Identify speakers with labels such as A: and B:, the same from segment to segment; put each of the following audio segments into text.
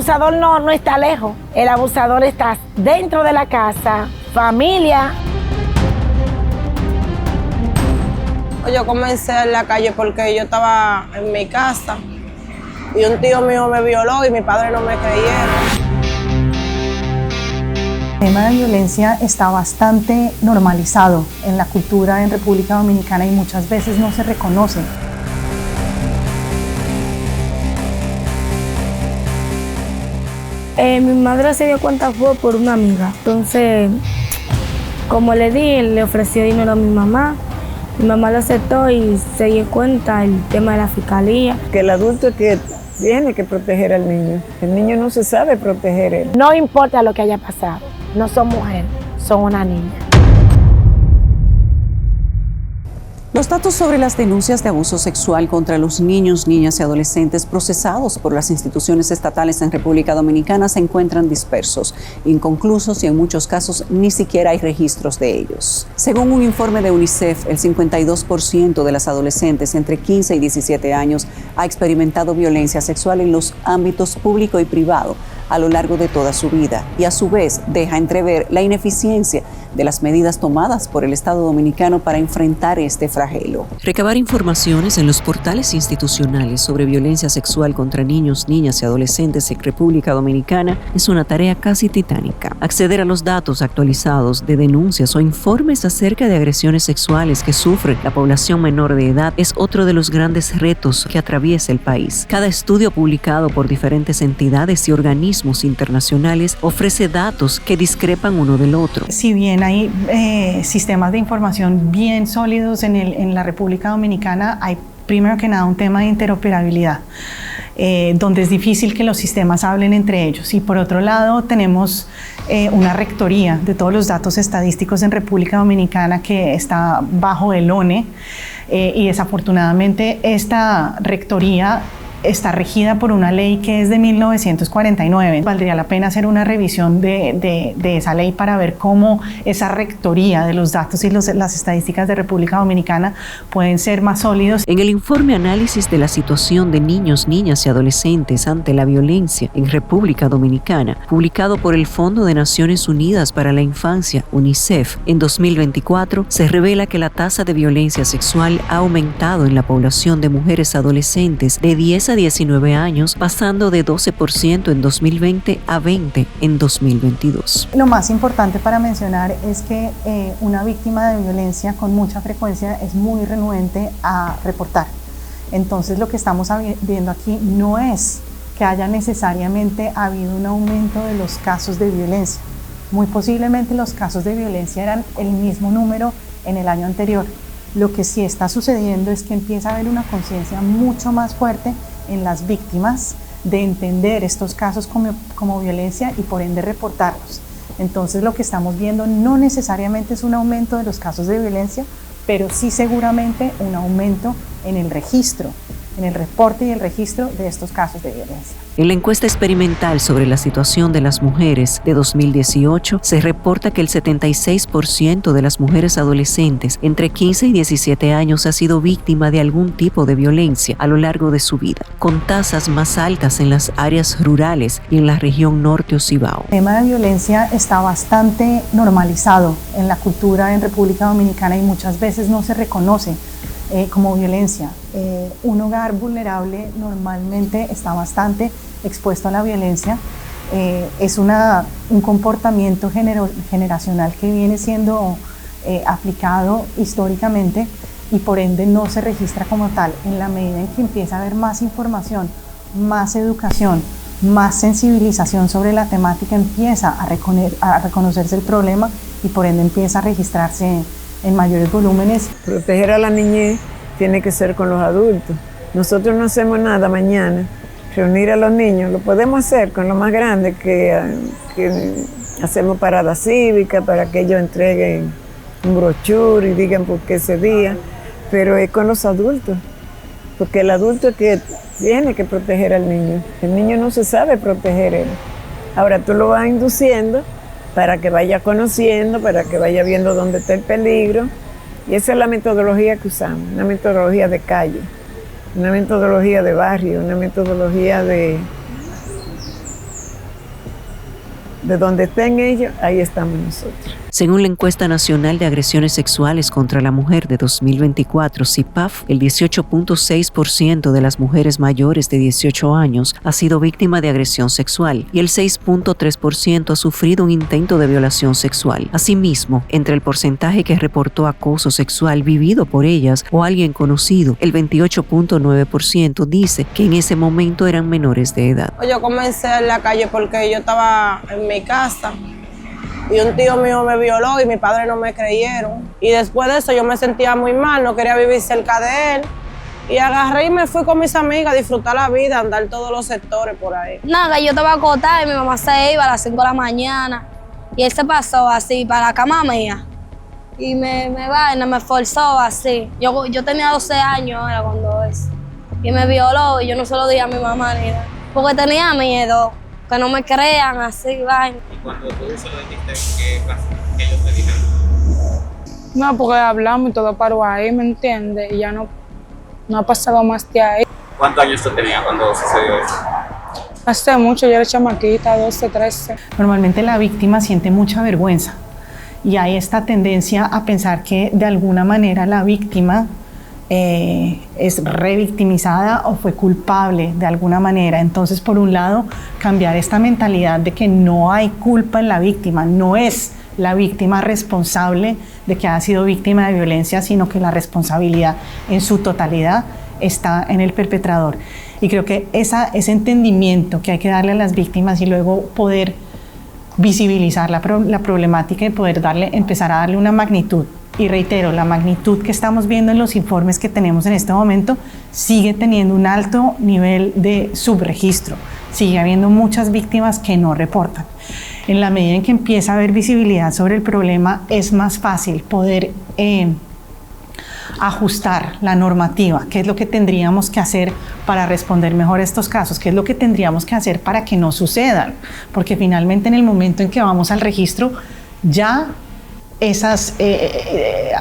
A: abusador no está lejos, el abusador está dentro de la casa, familia.
B: Yo comencé en la calle porque yo estaba en mi casa y un tío mío me violó y mi padre no me creyeron.
C: El tema de violencia está bastante normalizado en la cultura en República Dominicana y muchas veces no se reconoce.
D: Mi madre se dio cuenta fue por una amiga. Entonces, como le di, le ofreció dinero a mi mamá. Mi mamá lo aceptó y se dio cuenta el tema de la fiscalía.
E: Que el adulto es que tiene que proteger al niño. El niño no se sabe proteger él.
A: No importa lo que haya pasado, no son mujeres, son una niña.
F: Los datos sobre las denuncias de abuso sexual contra los niños, niñas y adolescentes procesados por las instituciones estatales en República Dominicana se encuentran dispersos, inconclusos y en muchos casos ni siquiera hay registros de ellos. Según un informe de UNICEF, el 52% de las adolescentes entre 15 y 17 años ha experimentado violencia sexual en los ámbitos público y privado a lo largo de toda su vida y a su vez deja entrever la ineficiencia de las medidas tomadas por el Estado Dominicano para enfrentar este flagelo. Recabar informaciones en los portales institucionales sobre violencia sexual contra niños, niñas y adolescentes en República Dominicana es una tarea casi titánica. Acceder a los datos actualizados de denuncias o informes acerca de agresiones sexuales que sufre la población menor de edad es otro de los grandes retos que atraviesa el país. Cada estudio publicado por diferentes entidades y organismos internacionales ofrece datos que discrepan uno del otro.
C: Si bien hay sistemas de información bien sólidos en la República Dominicana, hay primero que nada un tema de interoperabilidad, donde es difícil que los sistemas hablen entre ellos. Y por otro lado tenemos una rectoría de todos los datos estadísticos en República Dominicana que está bajo el ONE, y desafortunadamente esta rectoría está regida por una ley que es de 1949. Valdría la pena hacer una revisión de esa ley para ver cómo esa rectoría de los datos y las estadísticas de República Dominicana pueden ser más sólidos.
F: En el informe Análisis de la situación de niños, niñas y adolescentes ante la violencia en República Dominicana, publicado por el Fondo de Naciones Unidas para la Infancia, UNICEF, en 2024, se revela que la tasa de violencia sexual ha aumentado en la población de mujeres adolescentes de 10 a 19 años, pasando de 12% en 2020 a 20% en 2022.
C: Lo más importante para mencionar es que una víctima de violencia con mucha frecuencia es muy renuente a reportar. Entonces lo que estamos viendo aquí no es que haya necesariamente habido un aumento de los casos de violencia. Muy posiblemente los casos de violencia eran el mismo número en el año anterior. Lo que sí está sucediendo es que empieza a haber una conciencia mucho más fuerte en las víctimas de entender estos casos como violencia y por ende reportarlos. Entonces lo que estamos viendo no necesariamente es un aumento de los casos de violencia, pero sí seguramente un aumento en el registro, en el reporte y el registro de estos casos de violencia.
F: En la encuesta experimental sobre la situación de las mujeres de 2018, se reporta que el 76% de las mujeres adolescentes entre 15 y 17 años ha sido víctima de algún tipo de violencia a lo largo de su vida, con tasas más altas en las áreas rurales y en la región norte o Cibao.
C: El tema de violencia está bastante normalizado en la cultura en República Dominicana y muchas veces no se reconoce como violencia. Un hogar vulnerable normalmente está bastante expuesto a la violencia. Es un comportamiento generacional que viene siendo aplicado históricamente y por ende no se registra como tal. En la medida en que empieza a haber más información, más educación, más sensibilización sobre la temática, empieza a reconocerse el problema y por ende empieza a registrarse en mayores volúmenes.
E: Proteger a la niñez tiene que ser con los adultos. Nosotros no hacemos nada mañana. Reunir a los niños lo podemos hacer con lo más grande que hacemos parada cívica para que ellos entreguen un brochure y digan por qué ese día, pero es con los adultos, porque el adulto es que tiene que proteger al niño. El niño no se sabe proteger él. Ahora tú lo vas induciendo para que vaya conociendo, para que vaya viendo dónde está el peligro. Y esa es la metodología que usamos, una metodología de calle, una metodología de barrio, una metodología de De donde estén ellos, ahí estamos nosotros.
F: Según la encuesta nacional de agresiones sexuales contra la mujer de 2024, CIPAF, el 18.6% de las mujeres mayores de 18 años ha sido víctima de agresión sexual y el 6.3% ha sufrido un intento de violación sexual. Asimismo, entre el porcentaje que reportó acoso sexual vivido por ellas o alguien conocido, el 28.9% dice que en ese momento eran menores de edad.
B: Yo comencé en la calle porque yo estaba en mi casa y un tío mío me violó y mis padres no me creyeron. Y después de eso yo me sentía muy mal, no quería vivir cerca de él. Y agarré y me fui con mis amigas a disfrutar la vida, a andar todos los sectores por ahí.
D: Nada, yo estaba acotada y mi mamá se iba a las 5 de la mañana. Y él se pasó así para la cama mía. Y me forzó así. Yo tenía 12 años era cuando eso. Y me violó y yo no se lo dije a mi mamá ni nada. Porque tenía miedo, que no me crean así, vaina.
G: ¿Y cuando tú se lo dijiste, qué pasó? ¿Qué ellos te dijeron?
H: No, porque hablamos y todo paró ahí, ¿me entiendes? Y ya no ha pasado más de ahí.
G: ¿Cuántos años tú tenías cuando sucedió eso?
H: Hace mucho, yo era chamaquita, 12, 13.
C: Normalmente la víctima siente mucha vergüenza y hay esta tendencia a pensar que de alguna manera la víctima es revictimizada o fue culpable de alguna manera. Entonces, por un lado, cambiar esta mentalidad de que no hay culpa en la víctima, no es la víctima responsable de que ha sido víctima de violencia, sino que la responsabilidad en su totalidad está en el perpetrador. Y creo que ese entendimiento que hay que darle a las víctimas y luego poder visibilizar la problemática y poder empezar a darle una magnitud. Y reitero, la magnitud que estamos viendo en los informes que tenemos en este momento sigue teniendo un alto nivel de subregistro. Sigue habiendo muchas víctimas que no reportan. En la medida en que empieza a haber visibilidad sobre el problema, es más fácil poder ajustar la normativa, qué es lo que tendríamos que hacer para responder mejor a estos casos, qué es lo que tendríamos que hacer para que no sucedan, porque finalmente en el momento en que vamos al registro, ya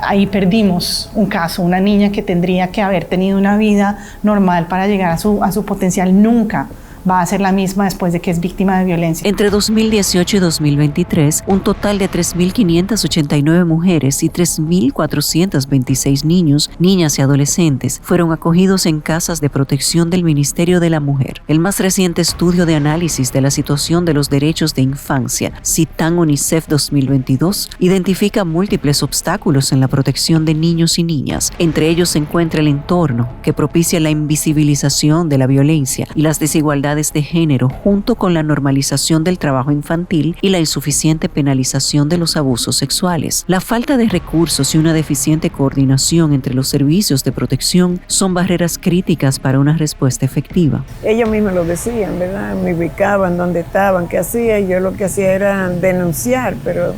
C: ahí perdimos un caso, una niña que tendría que haber tenido una vida normal para llegar a su potencial, nunca va a ser la misma después de que es víctima de violencia.
F: Entre 2018 y 2023, un total de 3.589 mujeres y 3.426 niños, niñas y adolescentes fueron acogidos en casas de protección del Ministerio de la Mujer. El más reciente estudio de análisis de la situación de los derechos de infancia, CITAN UNICEF 2022, identifica múltiples obstáculos en la protección de niños y niñas. Entre ellos se encuentra el entorno, que propicia la invisibilización de la violencia y las desigualdades de género, junto con la normalización del trabajo infantil y la insuficiente penalización de los abusos sexuales. La falta de recursos y una deficiente coordinación entre los servicios de protección son barreras críticas para una respuesta efectiva.
E: Ellos mismos lo decían, ¿verdad? Me ubicaban dónde estaban, qué hacía, y yo lo que hacía era denunciar, pero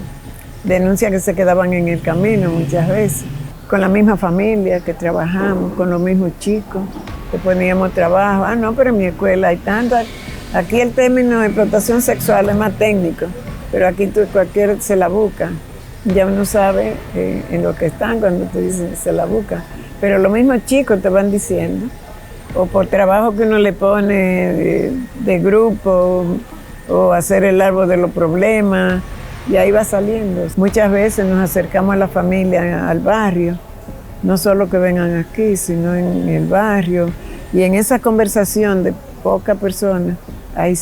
E: denuncias que se quedaban en el camino muchas veces. Con la misma familia que trabajamos, con los mismos chicos, que poníamos trabajo. No, pero en mi escuela hay tantas. Aquí el término de explotación sexual es más técnico, pero aquí cualquiera se la busca. Ya uno sabe en lo que están cuando te dicen se la busca. Pero los mismos chicos te van diciendo, o por trabajo que uno le pone de grupo, o hacer el árbol de los problemas, y ahí va saliendo. Muchas veces nos acercamos a la familia, al barrio, no solo que vengan aquí, sino en el barrio. Y en esa conversación de pocas personas, ahí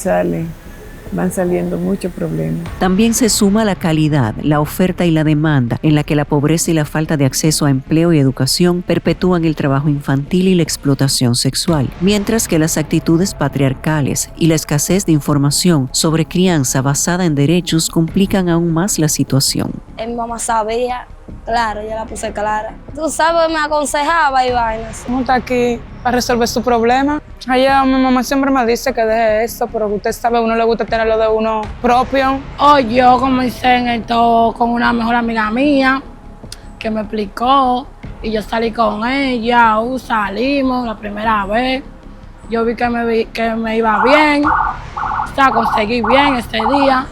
E: van saliendo muchos problemas.
F: También se suma la calidad, la oferta y la demanda, en la que la pobreza y la falta de acceso a empleo y educación perpetúan el trabajo infantil y la explotación sexual, mientras que las actitudes patriarcales y la escasez de información sobre crianza basada en derechos complican aún más la situación.
D: Mi mamá sabía, claro, yo la puse clara. Tú sabes, me aconsejaba y vainas.
H: ¿Cómo está aquí para resolver su problema? Allá mi mamá siempre me dice que deje esto, pero usted sabe, a uno le gusta tener lo de uno propio. Yo comencé en esto con una mejor amiga mía que me explicó y yo salí con ella, salimos la primera vez. Yo vi que me iba bien, o sea, conseguí bien ese día.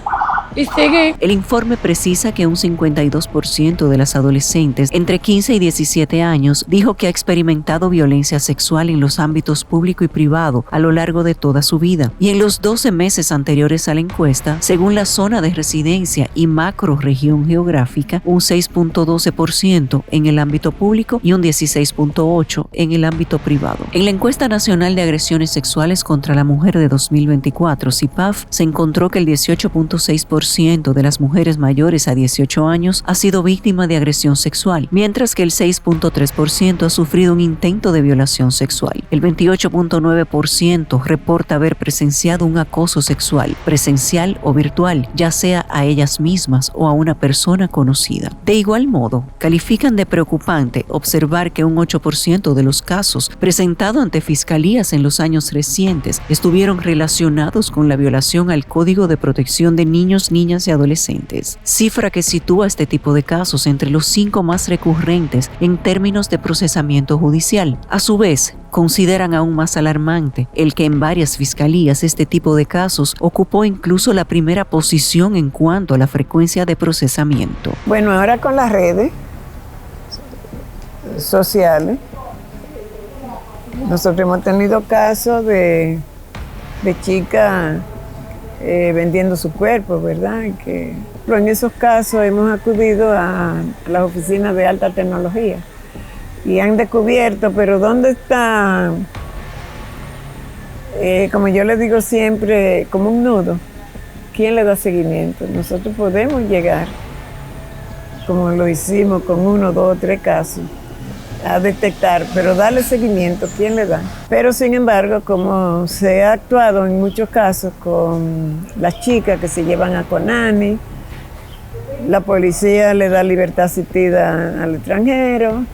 H: y seguí.
F: El informe precisa que un 52% de las adolescentes entre 15 y 17 años dijo que ha experimentado violencia sexual en los ámbitos público y privado a lo largo de toda su vida. Y en los 12 meses anteriores a la encuesta, según la zona de residencia y macrorregión geográfica, un 6.12% en el ámbito público y un 16.8% en el ámbito privado. En la encuesta nacional de agresiones sexuales contra la mujer de 2024, CIPAF, se encontró que el 18.6% de las mujeres mayores a 18 años ha sido víctima de agresión sexual, mientras que el 6.3% ha sufrido un intento de violación sexual. El 28.9% reporta haber presenciado un acoso sexual, presencial o virtual, ya sea a ellas mismas o a una persona conocida. De igual modo, califican de preocupante observar que un 8% de los casos presentados ante fiscalías en los años recientes estuvieron relacionados con la violación al Código de Protección de Niños, Niñas y Adolescentes, cifra que sitúa este tipo de casos entre los 5 más recurrentes en términos de procesamiento judicial. A su vez, consideran aún más alarmante el que en varias fiscalías este tipo de casos ocupó incluso la primera posición en cuanto a la frecuencia de procesamiento.
E: Bueno, ahora con las redes sociales, nosotros hemos tenido casos de chicas vendiendo su cuerpo, ¿verdad? Pero en esos casos hemos acudido a las oficinas de alta tecnología y han descubierto, pero ¿dónde está? Como yo le digo siempre, como un nudo. ¿Quién le da seguimiento? Nosotros podemos llegar, como lo hicimos con 1, 2, 3 casos, a detectar, pero darle seguimiento, ¿quién le da? Pero sin embargo, como se ha actuado en muchos casos con las chicas que se llevan a Conani, la policía le da libertad asistida al extranjero,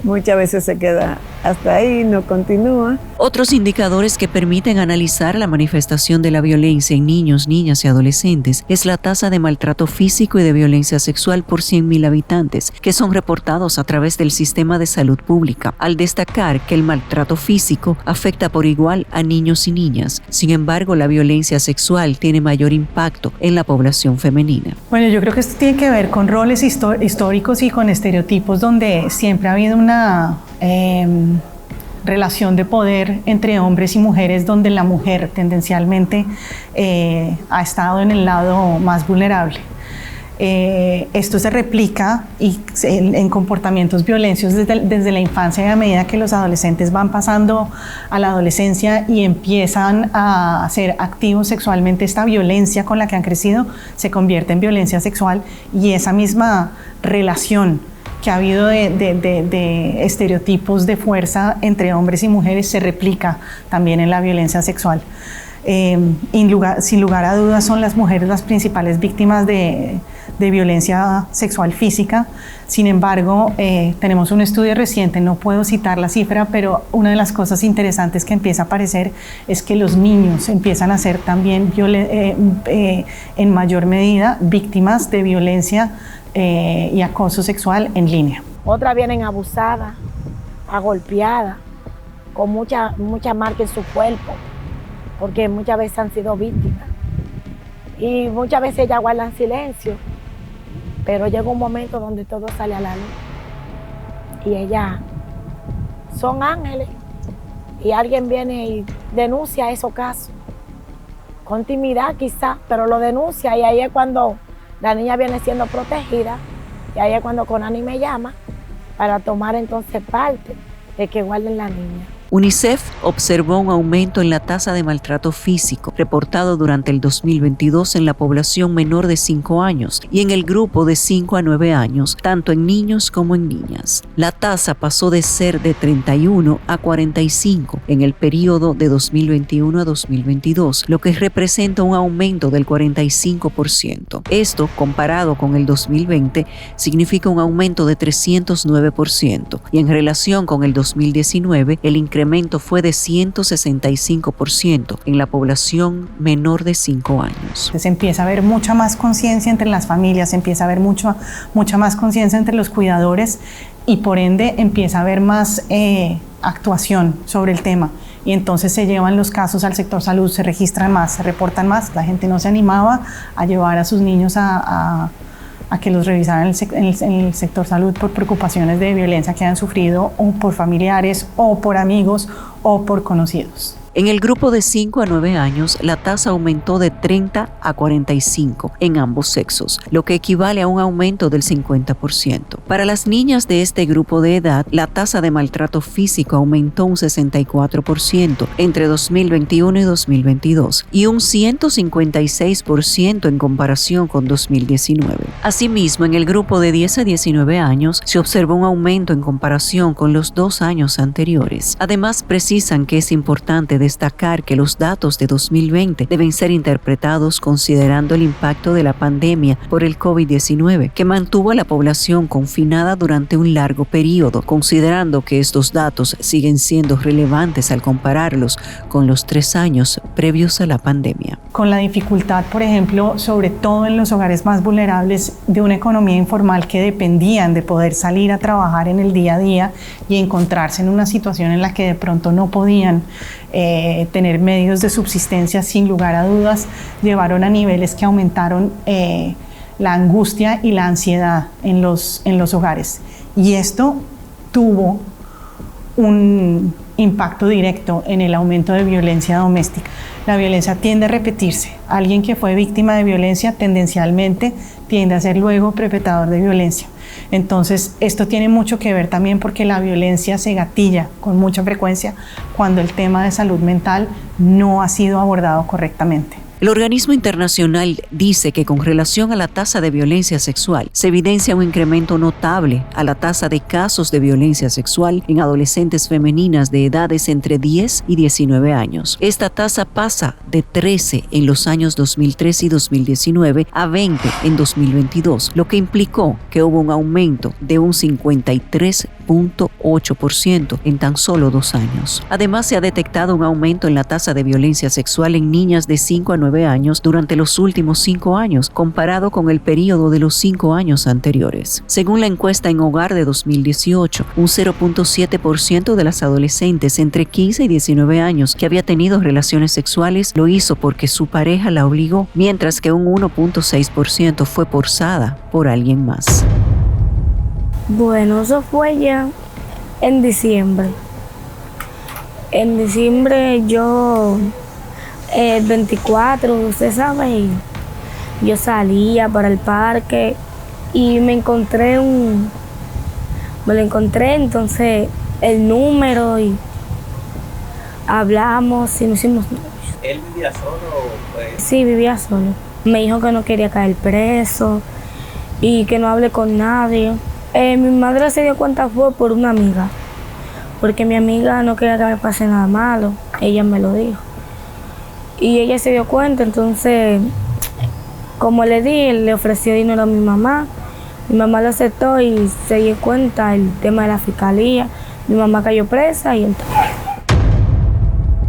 E: muchas veces se queda hasta ahí, no continúa.
F: Otros indicadores que permiten analizar la manifestación de la violencia en niños, niñas y adolescentes es la tasa de maltrato físico y de violencia sexual por 100.000 habitantes, que son reportados a través del sistema de salud pública, al destacar que el maltrato físico afecta por igual a niños y niñas. Sin embargo, la violencia sexual tiene mayor impacto en la población femenina.
C: Bueno, yo creo que esto tiene que ver con roles históricos y con estereotipos donde siempre ha habido una relación de poder entre hombres y mujeres donde la mujer tendencialmente ha estado en el lado más vulnerable. Esto se replica en comportamientos violentos desde la infancia y a medida que los adolescentes van pasando a la adolescencia y empiezan a ser activos sexualmente, esta violencia con la que han crecido se convierte en violencia sexual y esa misma relación que ha habido de estereotipos de fuerza entre hombres y mujeres se replica también en la violencia sexual. Sin lugar a dudas son las mujeres las principales víctimas de violencia sexual física. Sin embargo, tenemos un estudio reciente, no puedo citar la cifra, pero una de las cosas interesantes que empieza a aparecer es que los niños empiezan a ser también en mayor medida víctimas de violencia y acoso sexual en línea.
A: Otras vienen abusadas, agolpeadas, con mucha marca en su cuerpo, porque muchas veces han sido víctimas. Y muchas veces ellas guardan silencio, pero llega un momento donde todo sale a la luz. Y ellas son ángeles, y alguien viene y denuncia esos casos, con timidez quizás, pero lo denuncia, y ahí es cuando la niña viene siendo protegida, y ahí es cuando Conani me llama para tomar entonces parte de que guarden la niña.
F: UNICEF observó un aumento en la tasa de maltrato físico reportado durante el 2022 en la población menor de 5 años y en el grupo de 5 a 9 años, tanto en niños como en niñas. La tasa pasó de ser de 31 a 45 en el periodo de 2021 a 2022, lo que representa un aumento del 45%. Esto, comparado con el 2020, significa un aumento de 309%, y en relación con el 2019, el incremento fue de 165% en la población menor de 5 años.
C: Se empieza a haber mucha más conciencia entre las familias, se empieza a haber mucha más conciencia entre los cuidadores y por ende empieza a haber más actuación sobre el tema. y entonces se llevan los casos al sector salud, se registran más, se reportan más. La gente no se animaba a llevar a sus niños a que los revisaran en el sector salud por preocupaciones de violencia que han sufrido o por familiares o por amigos o por conocidos.
F: En el grupo de 5 a 9 años, la tasa aumentó de 30 a 45 en ambos sexos, lo que equivale a un aumento del 50%. Para las niñas de este grupo de edad, la tasa de maltrato físico aumentó un 64% entre 2021 y 2022 y un 156% en comparación con 2019. Asimismo, en el grupo de 10 a 19 años, se observó un aumento en comparación con los 2 años anteriores. Además, precisan que es importante destacar que los datos de 2020 deben ser interpretados considerando el impacto de la pandemia por el COVID-19, que mantuvo a la población confinada durante un largo periodo, considerando que estos datos siguen siendo relevantes al compararlos con los 3 años previos a la pandemia.
C: Con la dificultad, por ejemplo, sobre todo en los hogares más vulnerables, de una economía informal que dependían de poder salir a trabajar en el día a día y encontrarse en una situación en la que de pronto no podían tener medios de subsistencia, sin lugar a dudas, llevaron a niveles que aumentaron la angustia y la ansiedad en los hogares. Y esto tuvo un impacto directo en el aumento de violencia doméstica. La violencia tiende a repetirse. Alguien que fue víctima de violencia tendencialmente tiende a ser luego perpetrador de violencia. Entonces, esto tiene mucho que ver también porque la violencia se gatilla con mucha frecuencia cuando el tema de salud mental no ha sido abordado correctamente.
F: El organismo internacional dice que con relación a la tasa de violencia sexual se evidencia un incremento notable a la tasa de casos de violencia sexual en adolescentes femeninas de edades entre 10 y 19 años. Esta tasa pasa de 13 en los años 2013 y 2019 a 20 en 2022, lo que implicó que hubo un aumento de un 53.8% en tan solo 2 años. Además, se ha detectado un aumento en la tasa de violencia sexual en niñas de 5 a 9 años durante los últimos 5 años, comparado con el periodo de los 5 años anteriores. Según la encuesta en Hogar de 2018, un 0.7% de las adolescentes entre 15 y 19 años que había tenido relaciones sexuales lo hizo porque su pareja la obligó, mientras que un 1.6% fue forzada por alguien más.
D: Bueno, eso fue ya en diciembre. En diciembre el 24, usted sabe, yo salía para el parque y me lo encontré, entonces el número y hablamos y nos hicimos novios.
G: ¿Él vivía solo o pues?
D: Sí, vivía solo. Me dijo que no quería caer preso y que no hable con nadie. Mi madre se dio cuenta fue por una amiga, porque mi amiga no quería que me pase nada malo, ella me lo dijo. Y ella se dio cuenta, entonces, como le ofreció dinero a mi mamá lo aceptó y se dio cuenta el tema de la fiscalía. Mi mamá cayó presa y entonces.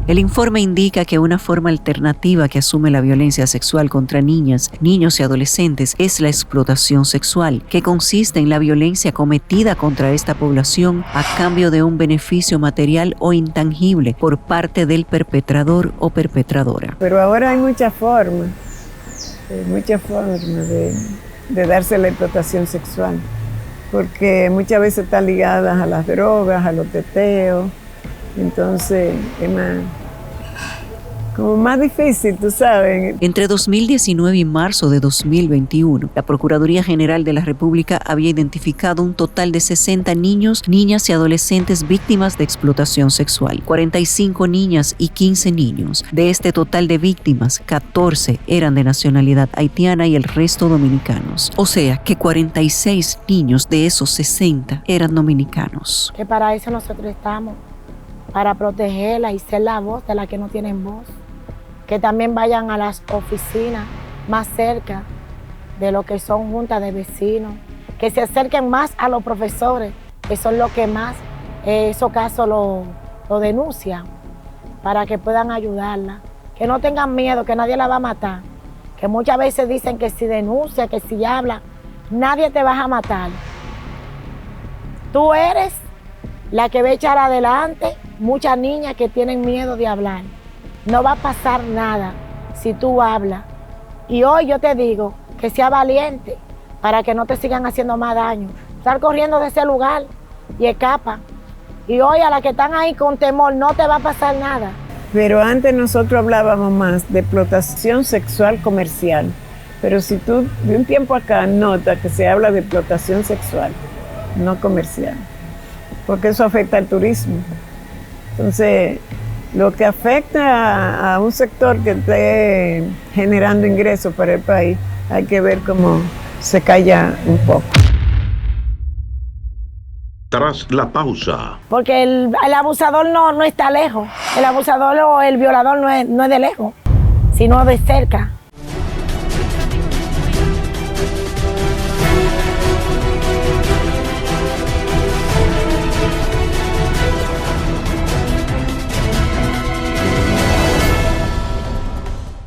F: El informe indica que una forma alternativa que asume la violencia sexual contra niñas, niños y adolescentes es la explotación sexual, que consiste en la violencia cometida contra esta población a cambio de un beneficio material o intangible por parte del perpetrador o perpetradora.
E: Pero ahora hay muchas formas de darse la explotación sexual, porque muchas veces están ligadas a las drogas, a los teteos, entonces es más difícil, tú sabes.
F: Entre 2019 y marzo de 2021, la Procuraduría General de la República había identificado un total de 60 niños, niñas y adolescentes víctimas de explotación sexual, 45 niñas y 15 niños. De este total de víctimas, 14 eran de nacionalidad haitiana y el resto dominicanos. O sea que 46 niños de esos 60 eran dominicanos.
A: Que para eso nosotros estamos, para protegerla y ser la voz de las que no tienen voz. Que también vayan a las oficinas más cerca de lo que son juntas de vecinos, que se acerquen más a los profesores, que son los que más esos casos lo denuncian, para que puedan ayudarla. Que no tengan miedo, que nadie la va a matar. Que muchas veces dicen que si denuncia, que si habla, nadie te va a matar. Tú eres la que va a echar adelante muchas niñas que tienen miedo de hablar. No va a pasar nada si tú hablas. Y hoy yo te digo que sea valiente para que no te sigan haciendo más daño. Estar corriendo de ese lugar y escapa. Y hoy a las que están ahí con temor no te va a pasar nada.
E: Pero antes nosotros hablábamos más de explotación sexual comercial. Pero si tú de un tiempo acá notas que se habla de explotación sexual, no comercial, porque eso afecta al turismo. Entonces, lo que afecta a un sector que esté generando ingresos para el país, hay que ver cómo se calla un poco.
I: Tras la pausa.
A: Porque el abusador no está lejos. El abusador o el violador no es de lejos, sino de cerca.